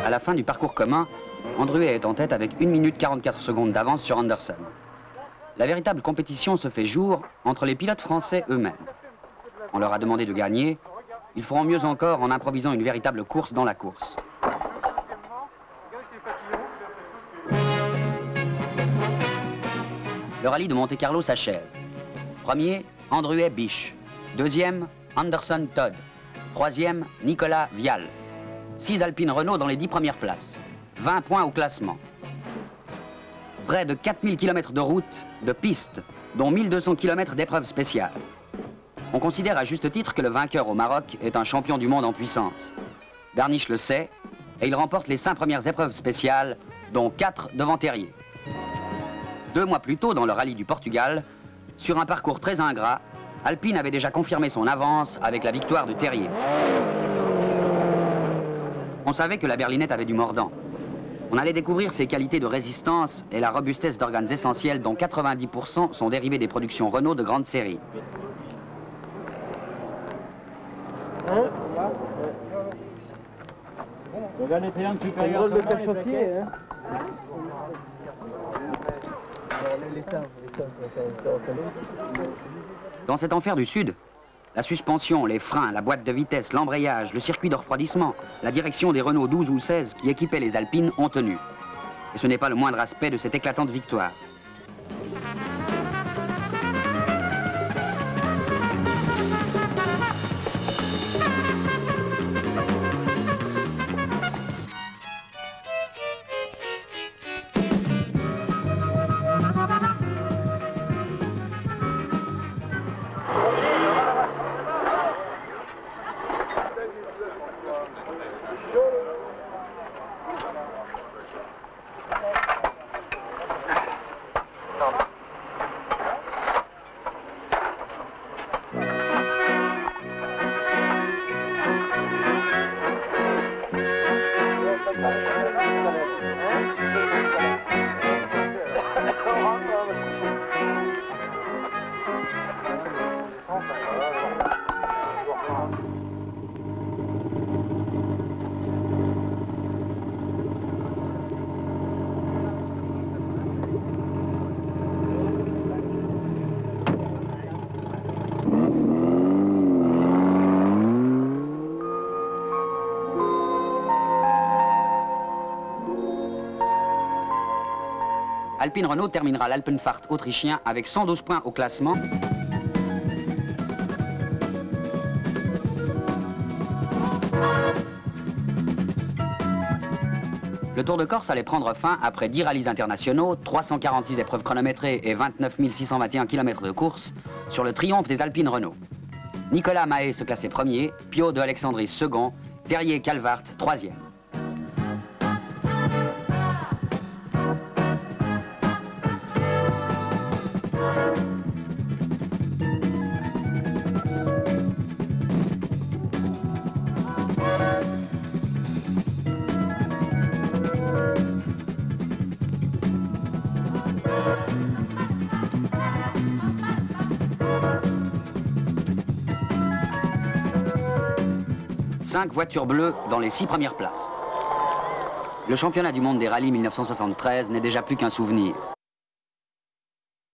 À la fin du parcours commun, Andruhet est en tête avec 1 minute 44 secondes d'avance sur Anderson. La véritable compétition se fait jour entre les pilotes français eux-mêmes. On leur a demandé de gagner, ils feront mieux encore en improvisant une véritable course dans la course. Le rallye de Monte-Carlo s'achève. Premier, Andruhet Biche. Deuxième, Anderson Todd. Troisième, Nicolas Vial. 6 Alpine Renault dans les 10 premières places. 20 points au classement. Près de 4000 km de route, de pistes, dont 1200 km d'épreuves spéciales. On considère à juste titre que le vainqueur au Maroc est un champion du monde en puissance. Darniche le sait, et il remporte les 5 premières épreuves spéciales, dont 4 devant Terrier. 2 mois plus tôt, dans le rallye du Portugal, sur un parcours très ingrat, Alpine avait déjà confirmé son avance avec la victoire de Terrier. On savait que la berlinette avait du mordant. On allait découvrir ses qualités de résistance et la robustesse d'organes essentiels dont 90% sont dérivés des productions Renault de grande série. Regarde les triangles supérieurs. Dans cet enfer du Sud, la suspension, les freins, la boîte de vitesse, l'embrayage, le circuit de refroidissement, la direction des Renault 12 ou 16 qui équipaient les Alpines ont tenu. Et ce n'est pas le moindre aspect de cette éclatante victoire. Alpine Renault terminera l'Alpenfahrt autrichien avec 112 points au classement. Le Tour de Corse allait prendre fin après 10 rallyes internationaux, 346 épreuves chronométrées et 29 621 km de course sur le triomphe des Alpines Renault. Nicolas Mahé se classait premier, Piot de Alexandris second, Terrier Calvart troisième. Cinq voitures bleues dans les 6 premières places. Le championnat du monde des rallyes 1973 n'est déjà plus qu'un souvenir.